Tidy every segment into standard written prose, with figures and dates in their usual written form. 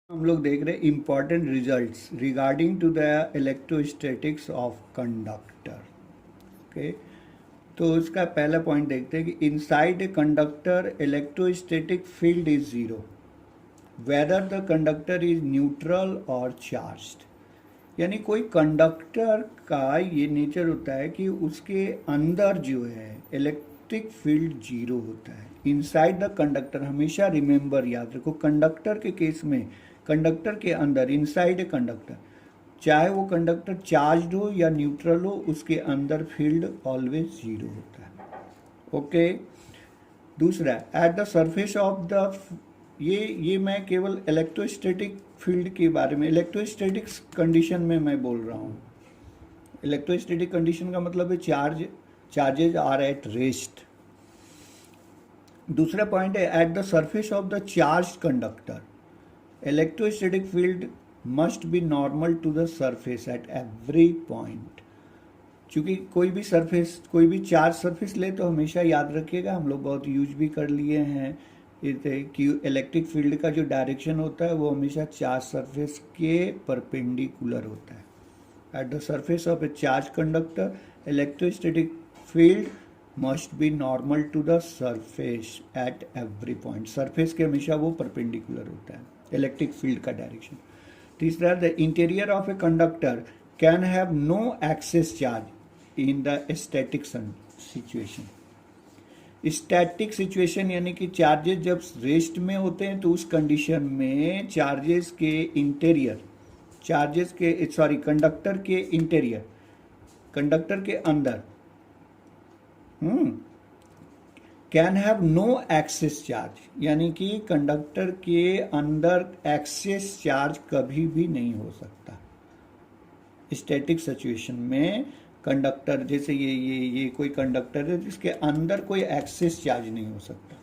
हम लोग देख रहे हैं important results regarding to the electrostatics of conductor. Okay, तो उसका पहला पॉइंट देखते हैं कि inside a conductor electrostatic field is zero whether the conductor is neutral और चार्ज्ड। यानी कोई कंडक्टर का ये नेचर होता है कि उसके अंदर जो है इलेक्ट्रिक फील्ड जीरो होता है। इनसाइड द कंडक्टर, हमेशा रिमेंबर याद रखो, कंडक्टर के केस में कंडक्टर के अंदर, इनसाइड ए कंडक्टर, चाहे वो कंडक्टर चार्ज्ड हो या न्यूट्रल हो, उसके अंदर फील्ड ऑलवेज जीरो होता है। ओके, दूसरा, eight the surface of the, ये मैं केवल इलेक्ट्रोस्टैटिक फील्ड के बारे में, इलेक्ट्रोस्टैटिक्स कंडीशन में मैं बोल रहा हूँ। इलेक्ट्रोस्टैटिक कंडीशन का मतलब है चार्जेज आर एट रेस्ट। दूसरा पॉइंट है at the surface of the charge conductor electrostatic field must be normal to the surface at every point. चूँकि कोई भी सरफेस, कोई भी चार्ज सरफेस ले तो हमेशा याद रखिएगा, हम लोग बहुत यूज भी कर लिए हैं कि इलेक्ट्रिक फील्ड का जो डायरेक्शन होता है वो हमेशा चार्ज सरफेस के परपेंडिकुलर होता है। At the surface of a charge conductor electrostatic field must be normal to the surface at every point. Surface के हमेशा वो परपेंडिकुलर होता है इलेक्ट्रिक फील्ड का डायरेक्शन। तीसरा, the interior of a conductor can have no excess charge in the static situation. Static situation यानी कि charges जब रेस्ट में होते हैं तो उस कंडीशन में चार्जेस के इंटीरियर, चार्जेस के सॉरी कंडक्टर के इंटीरियर, कंडक्टर के अंदर can have no excess charge, यानी कि कंडक्टर के अंदर एक्सेस चार्ज कभी भी नहीं हो सकता। स्टैटिक सिचुएशन में कंडक्टर, जैसे ये कोई कंडक्टर है जिसके अंदर कोई एक्सेस चार्ज नहीं हो सकता।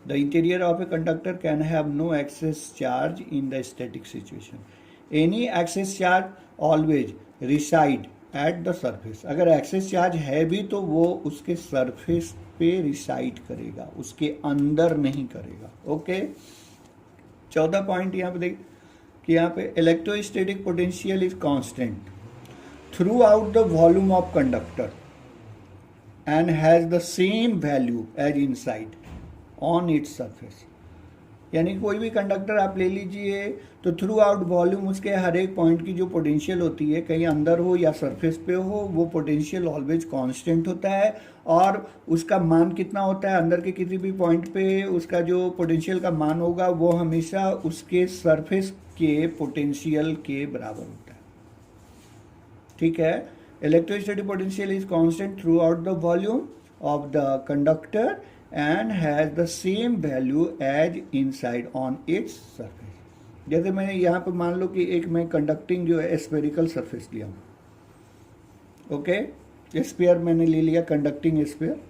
The interior of a conductor can have no excess charge in the static situation. Any excess charge always reside at the surface. अगर एक्सेस चार्ज है भी तो वो उसके सरफेस पे रिसाइड करेगा, उसके अंदर नहीं करेगा। ओके, 14 पॉइंट यहाँ पे देख कि यहाँ पे electrostatic potential is constant throughout the volume of conductor and has the same value as inside on its surface. यानी कोई भी कंडक्टर आप ले लीजिए तो थ्रू आउट वॉल्यूम उसके हर एक पॉइंट की जो पोटेंशियल होती है, कहीं अंदर हो या सरफेस पे हो, वो पोटेंशियल ऑलवेज कांस्टेंट होता है। और उसका मान कितना होता है, अंदर के किसी भी पॉइंट पे उसका जो पोटेंशियल का मान होगा वो हमेशा उसके सरफेस के पोटेंशियल के बराबर होता है। ठीक है, electrostatic potential is constant throughout the volume of the conductor and has the same value as inside on its surface। जैसे मैंने यहाँ पे मान लो कि एक मैं कंडक्टिंग जो है स्फेरिकल सरफेस लिया हूँ, ओके, स्फीयर मैंने ले लिया, कंडक्टिंग स्फीयर।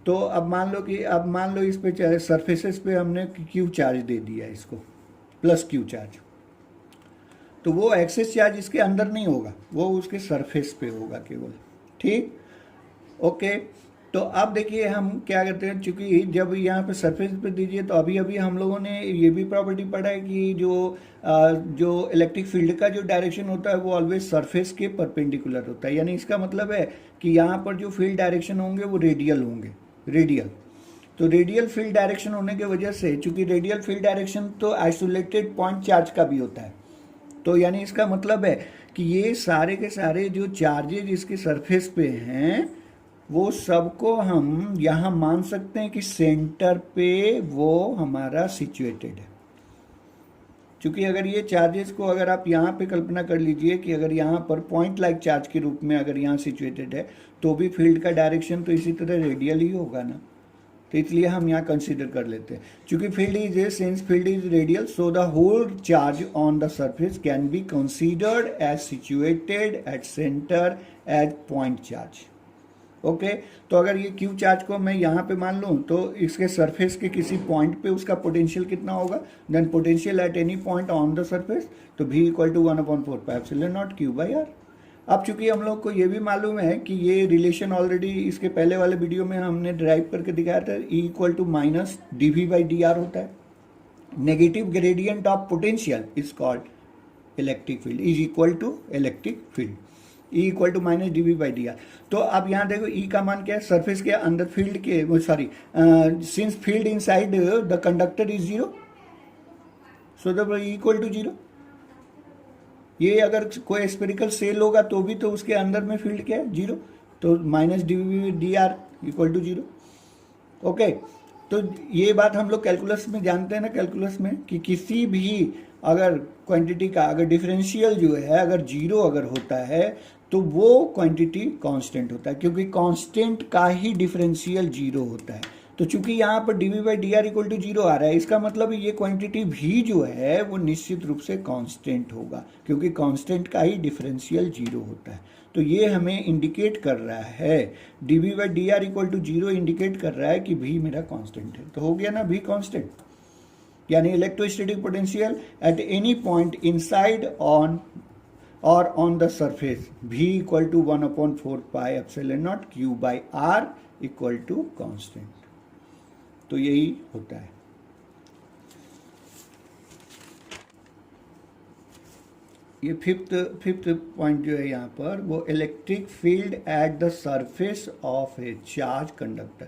तो अब मान लो इस पे सरफेसेस पे हमने क्यू चार्ज दे दिया, इसको प्लस क्यू चार्ज, तो वो एक्सेस चार्ज इसके अंदर नहीं होगा, वो उसके सरफेस पे होगा केवल। ठीक, ओके। तो अब देखिए हम क्या करते हैं, चूंकि जब यहाँ पे सरफेस पे दीजिए तो अभी हम लोगों ने ये भी प्रॉपर्टी पढ़ा है कि जो इलेक्ट्रिक फील्ड का जो डायरेक्शन होता है वो ऑलवेज सरफेस के परपेंडिकुलर होता है। यानी इसका मतलब है कि यहाँ पर जो फील्ड डायरेक्शन होंगे वो रेडियल होंगे, रेडियल। तो रेडियल फील्ड डायरेक्शन होने की वजह से, चूंकि रेडियल फील्ड डायरेक्शन तो आइसोलेटेड पॉइंट चार्ज का भी होता है, तो यानी इसका मतलब है कि ये सारे के सारे जो चार्जेज इसके सरफेस पे हैं वो सबको हम यहाँ मान सकते हैं कि सेंटर पे वो हमारा सिचुएटेड है। क्योंकि अगर ये चार्जेस को अगर आप यहाँ पे कल्पना कर लीजिए कि अगर यहाँ पर पॉइंट लाइक चार्ज के रूप में अगर यहाँ सिचुएटेड है तो भी फील्ड का डायरेक्शन तो इसी तरह रेडियल ही होगा ना, तो इसलिए हम यहाँ कंसीडर कर लेते हैं। क्योंकि field is a, since field is radial so the whole charge on the surface can be considered as situated at centre as point charge. Okay, तो अगर ये क्यू चार्ज को मैं यहाँ पे मान लूँ तो इसके सरफेस के किसी पॉइंट पे उसका पोटेंशियल कितना होगा, then potential at any point on the surface, तो V equal to 1/4πε0 Q by R। अब चूंकि हम लोग को ये भी मालूम है कि ये रिलेशन ऑलरेडी इसके पहले वाले वीडियो में हमने ड्राइव करके दिखाया था, E equal to minus dV by dr होता है। Negative gradient of potential is called electric field is equal to electric field E equal to minus D V by D R. तो अब यहाँ देखो E का मान क्या है, सरफेस के अंदर फील्ड के sorry since field inside the conductor is zero, so the E equal to zero. ये अगर कोई स्पेरिकल सेल होगा तो भी तो उसके अंदर में फील्ड क्या है, जीरो, तो minus D V D R equal to zero. Okay, तो ये बात हम लोग कैलकुलस में जानते हैं ना, कैलकुलस में कि किसी भी अगर क्वांटिटी का अगर डिफरेंशियल जो है अगर जीरो अगर होता है तो वो क्वांटिटी कांस्टेंट होता है, क्योंकि कांस्टेंट का ही डिफरेंशियल जीरो होता है। तो चूंकि यहाँ पर D V by D R equal to zero आ रहा है, इसका मतलब ये क्वांटिटी भी जो है वो निश्चित रूप से कांस्टेंट होगा, क्योंकि कांस्टेंट का ही डिफरेंशियल जीरो होता है। तो ये हमें इंडिकेट कर रहा है, D V by D R equal to zero indicate कर रहा है कि भी मेरा कांस्टेंट है। तो हो गया ना भी कांस्टेंट, यानी electrostatic potential at any point inside on और on the surface V equal to 1/4 pi epsilon naught Q by R equal to constant. तो यही होता है। ये फिफ्थ पॉइंट जो है यहाँ पर वो electric field at the surface of a charge conductor.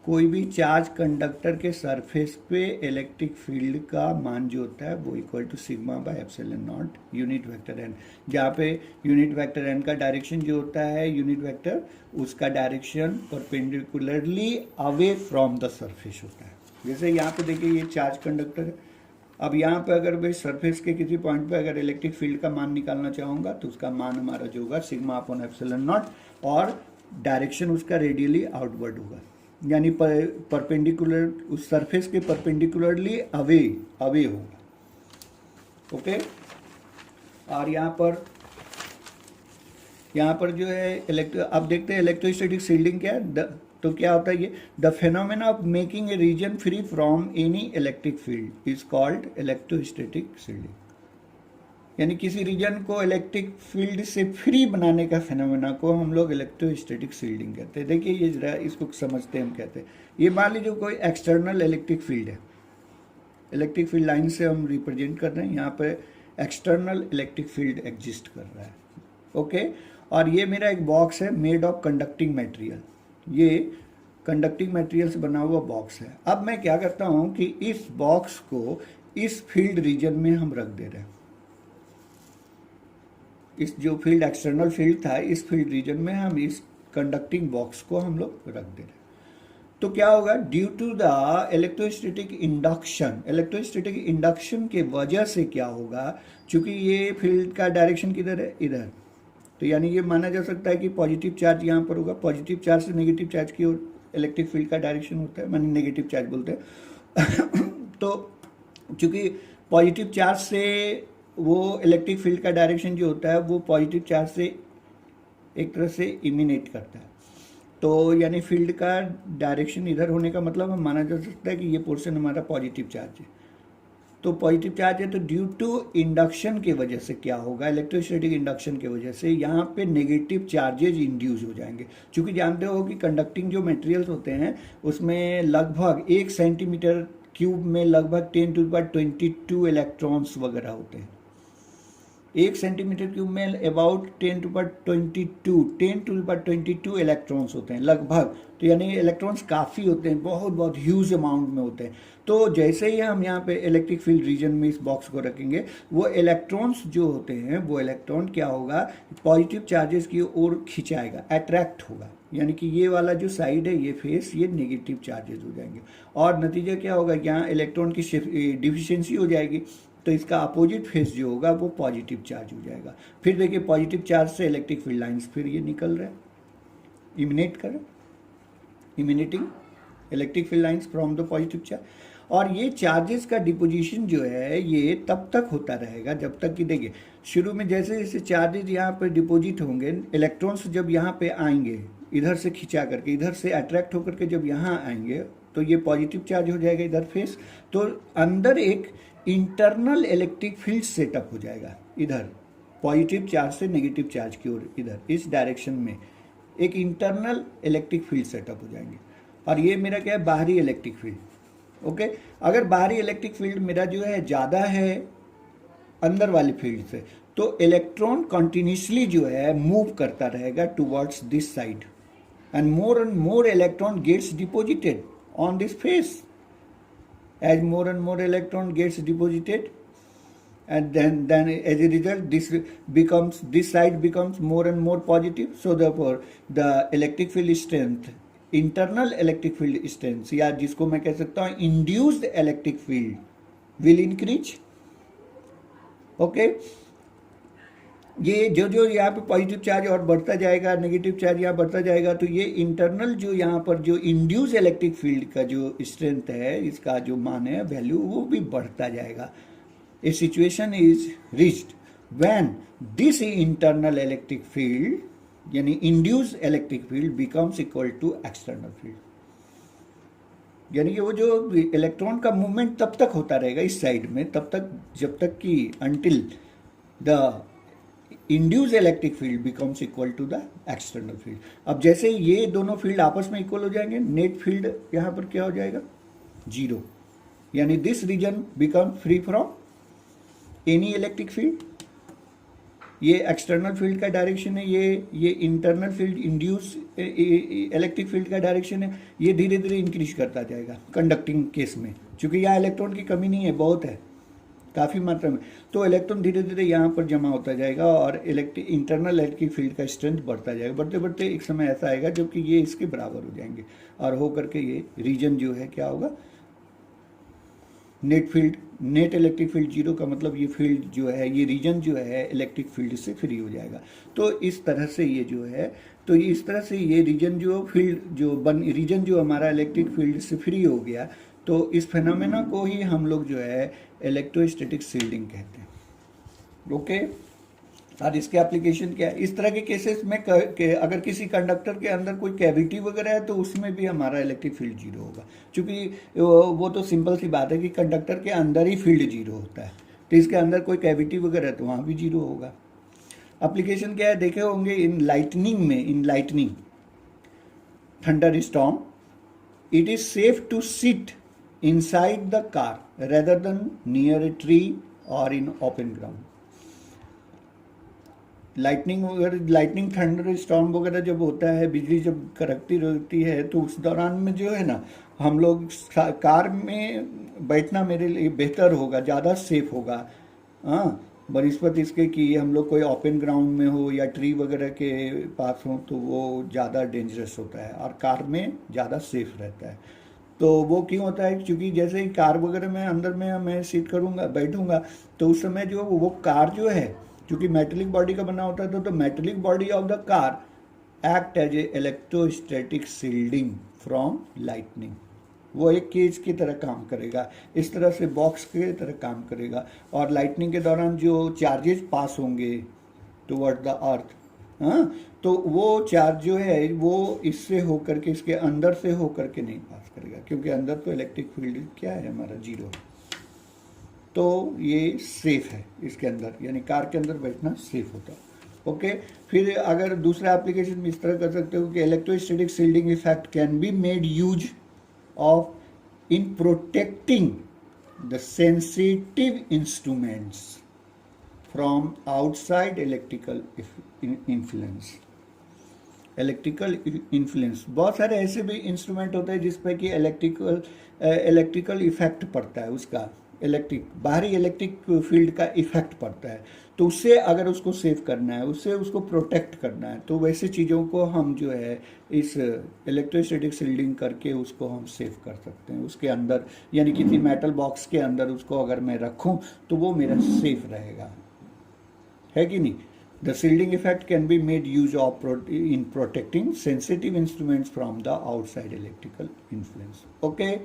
कोई भी चार्ज कंडक्टर के सरफेस पे इलेक्ट्रिक फील्ड का मान जो होता है वो equal to sigma by epsilon naught unit vector N, जहाँ पे यूनिट वेक्टर एन का डायरेक्शन जो होता है यूनिट वेक्टर, उसका direction perpendicularly away from the surface होता है। जैसे यहाँ पे देखिए ये चार्ज कंडक्टर है, अब यहाँ पे अगर मैं सरफेस के किसी पॉइंट पे अगर इलेक्ट्रिक फील्ड का मान निकालना चाहूँगा तो उसका मान हमारा जो होगा सिग्मा अपॉन एप्सिलॉन नॉट, और डायरेक्शन उसका रेडियली आउटवर्ड होगा, यानी परपेंडिकुलर उस सरफेस के परपेंडिकुलरली अवे होगा। ओके, और यहाँ पर जो है अब देखते हैं इलेक्ट्रोस्टैटिक शील्डिंग क्या है। तो क्या होता है ये, the phenomena of making a region free from any electric field is called electrostatic shielding, यानी किसी रीजन को इलेक्ट्रिक फील्ड से फ्री बनाने का फेनोमेना को हम लोग इलेक्ट्रोस्टैटिक शील्डिंग कहते हैं। देखिए ये जरा इसको समझते हैं, हम कहते हैं ये मान लीजिए कोई एक्सटर्नल इलेक्ट्रिक फील्ड है, इलेक्ट्रिक फील्ड लाइन से हम रिप्रेजेंट कर रहे हैं, यहाँ पे एक्सटर्नल इलेक्ट्रिक फील्ड एग्जिस्ट कर रहा है। ओके, और ये मेरा एक बॉक्स है मेड ऑफ कंडक्टिंग मटेरियल, ये कंडक्टिंग मटेरियल से बना हुआ बॉक्स है। अब मैं क्या करता हूँ कि इस बॉक्स को इस फील्ड रीजन में हम रख दे रहे हैं, इस जो फील्ड एक्सटर्नल फील्ड था इस फील्ड रीजन में हम इस कंडक्टिंग बॉक्स को हम लोग रख दे रहे हैं। तो क्या होगा, due to the electrostatic induction के वजह से क्या होगा, चूंकि ये फील्ड का डायरेक्शन किधर है, इधर, तो यानी ये माना जा सकता है कि पॉजिटिव चार्ज यहाँ पर होगा, पॉजिटिव चार्ज से नेगेटिव चार्ज की ओर इलेक्ट्रिक फील्ड का डायरेक्शन होता है, माने नेगेटिव चार्ज बोलते हैं। तो चूंकि पॉजिटिव चार्ज से वो इलेक्ट्रिक फील्ड का डायरेक्शन जो होता है वो पॉजिटिव चार्ज से एक तरह से इमिनेट करता है, तो यानी फील्ड का डायरेक्शन इधर होने का मतलब हम माना जा सकता है कि ये पोर्शन हमारा पॉजिटिव चार्ज है। तो पॉजिटिव चार्ज है तो ड्यू टू इंडक्शन के वजह से क्या होगा, इलेक्ट्रोस्टैटिक इंडक्शन के वजह से यहाँ पे नेगेटिव चार्जेज इंड्यूस हो जाएंगे। क्योंकि जानते हो कि कंडक्टिंग जो मटेरियल्स होते हैं उसमें लगभग 1 सेंटीमीटर क्यूब में लगभग 10⁻22 इलेक्ट्रॉन्स वगैरह होते हैं। 1 सेंटीमीटर क्यूब में अबाउट 10⁻22 इलेक्ट्रॉन्स होते हैं लगभग, तो यानी इलेक्ट्रॉन्स काफ़ी होते हैं, बहुत बहुत ह्यूज अमाउंट में होते हैं। तो जैसे ही हम यहाँ पे इलेक्ट्रिक फील्ड रीजन में इस बॉक्स को रखेंगे, वो इलेक्ट्रॉन्स जो होते हैं वो इलेक्ट्रॉन क्या होगा, पॉजिटिव चार्जेस की ओर खिंचाएगा, अट्रैक्ट होगा, यानी कि ये वाला जो साइड है ये फेस ये नेगेटिव चार्जेस हो जाएंगे, और नतीजा क्या होगा, यहाँ इलेक्ट्रॉन की डिफिशियंसी हो जाएगी, तो इसका अपोजिट फेस जो होगा वो पॉजिटिव चार्ज हो जाएगा। फिर देखिए पॉजिटिव चार्ज से इलेक्ट्रिक फील्ड लाइंस फिर ये निकल रहे हैं, इमिनेट कर, emanating electric field lines from the positive charge. और ये चार्जेस का डिपोजिशन जो है ये तब तक होता रहेगा जब तक कि देखिए शुरू में जैसे जैसे चार्जेस यहाँ पर डिपोजिट होंगे, इलेक्ट्रॉन्स जब यहाँ पे आएंगे इधर से खिंचा करके, इधर से अट्रैक्ट होकर के जब यहाँ आएंगे तो ये पॉजिटिव चार्ज हो जाएगा इधर फेस, तो अंदर एक इंटरनल इलेक्ट्रिक फील्ड सेटअप हो जाएगा, इधर पॉजिटिव चार्ज से नेगेटिव चार्ज की ओर इधर इस डायरेक्शन में एक इंटरनल इलेक्ट्रिक फील्ड सेटअप हो जाएंगे। और ये मेरा क्या है, बाहरी इलेक्ट्रिक फील्ड, ओके। अगर बाहरी इलेक्ट्रिक फील्ड मेरा जो है ज़्यादा है अंदर वाले फील्ड से, तो इलेक्ट्रॉन कंटिन्यूसली जो है मूव करता रहेगा towards this side, and more electron gets deposited on this face. As more and more electron gets deposited, and then as a result this side becomes more and more positive. So therefore the electric field strength, internal electric field strength, या जिसको मैं कह सकता हूँ induced electric field will increase. Okay, ये जो यहाँ पे पॉजिटिव चार्ज और बढ़ता जाएगा, नेगेटिव चार्ज यहाँ बढ़ता जाएगा, तो ये इंटरनल जो यहाँ पर जो इंड्यूस इलेक्ट्रिक फील्ड का जो स्ट्रेंथ है, इसका जो मान है वैल्यू, वो भी बढ़ता जाएगा. A situation is reached when this internal electric field यानी induced electric field becomes equal to external field. यानी कि वो जो इलेक्ट्रॉन का मूवमेंट तब तक होता रहेगा इस साइड में, तब तक जब तक कि until the induce electric field becomes equal to the external field. अब जैसे ये दोनों फील्ड आपस में इक्वल हो जाएंगे, नेट फील्ड यहाँ पर क्या हो जाएगा, जीरो. यानी this region become free from any electric field. ये एक्सटर्नल फील्ड का डायरेक्शन है, ये internal field induce electric field का डायरेक्शन है. ये धीरे धीरे इंक्रीज करता जाएगा कंडक्टिंग केस में, क्योंकि यहाँ इलेक्ट्रॉन की कमी नहीं है, बहुत है, काफ़ी मात्रा में. तो इलेक्ट्रॉन धीरे धीरे यहाँ पर जमा होता जाएगा और इंटरनल इलेक्ट्रिक फील्ड का स्ट्रेंथ बढ़ता जाएगा. बढ़ते बढ़ते एक समय ऐसा आएगा जबकि ये इसके बराबर हो जाएंगे, और हो करके ये रीजन जो है क्या होगा, नेट इलेक्ट्रिक फील्ड जीरो का मतलब ये फील्ड जो है, ये रीजन जो है इलेक्ट्रिक फील्ड से फ्री हो जाएगा. तो इस तरह से ये जो है, तो इस तरह से ये रीजन जो रीजन जो हमारा इलेक्ट्रिक फील्ड से फ्री हो गया, तो इस फेनोमेना को ही हम लोग जो है इलेक्ट्रोस्टैटिक शील्डिंग कहते हैं. ओके. और इसके एप्लीकेशन क्या है, इस तरह के केसेस में अगर किसी कंडक्टर के अंदर कोई कैविटी वगैरह है तो उसमें भी हमारा इलेक्ट्रिक फील्ड जीरो होगा, क्योंकि वो तो सिंपल सी बात है कि कंडक्टर के अंदर ही फील्ड जीरो होता है. तो इसके अंदर कोई कैविटी वगैरह है तो वहाँ भी जीरो होगा. एप्लीकेशन क्या है, देखे होंगे in lightning thunder storm, it is safe to sit inside the car rather than near a tree or in open ground. Lightning thunder storm वगैरह जब होता है, बिजली जब कड़कती रहती है, तो उस दौरान में जो है ना, हम लोग कार में बैठना मेरे लिए बेहतर होगा, ज़्यादा सेफ होगा. हाँ, बनस्पत इसके कि हम लोग कोई ओपन ग्राउंड में हो या ट्री वगैरह के पास हो तो वो ज़्यादा डेंजरस होता है, और कार में ज़्यादा सेफ रहता है. तो वो क्यों होता है, क्योंकि जैसे ही कार वगैरह में अंदर में मैं सीट करूँगा, बैठूंगा, तो उस समय जो वो कार जो है, क्योंकि मेटेलिक बॉडी का बना होता है, तो metallic body of the car act as a electrostatic shielding from lightning. वो एक केज की तरह काम करेगा, इस तरह से बॉक्स की तरह काम करेगा. और लाइटनिंग के दौरान जो चार्जेस पास होंगे टुवर्ड द अर्थ, हाँ, तो वो चार्ज जो है वो इससे होकर के, इसके अंदर से होकर के नहीं पास करेगा, क्योंकि अंदर तो इलेक्ट्रिक फील्ड क्या है हमारा, जीरो. तो ये सेफ है इसके अंदर, यानी कार के अंदर बैठना सेफ होता है. ओके. फिर अगर दूसरा एप्लीकेशन में इस तरह कर सकते हो कि electrostatic shielding effect can be made use of in protecting the sensitive instruments from outside electrical influence. बहुत सारे ऐसे भी इंस्ट्रूमेंट होते हैं जिस पर कि इलेक्ट्रिकल इफेक्ट पड़ता है, उसका बाहरी इलेक्ट्रिक फील्ड का इफेक्ट पड़ता है. तो उससे अगर उसको सेव करना है, उससे उसको प्रोटेक्ट करना है, तो वैसे चीज़ों को हम जो है इस इलेक्ट्रोस्टैटिक शील्डिंग करके उसको हम सेव कर सकते हैं. उसके अंदर यानी किसी मेटल बॉक्स के अंदर उसको अगर मैं रखूँ तो वो मेरा सेफ रहेगा, है कि नहीं. The shielding effect can be made use of in protecting sensitive instruments from the outside electrical influence. Okay.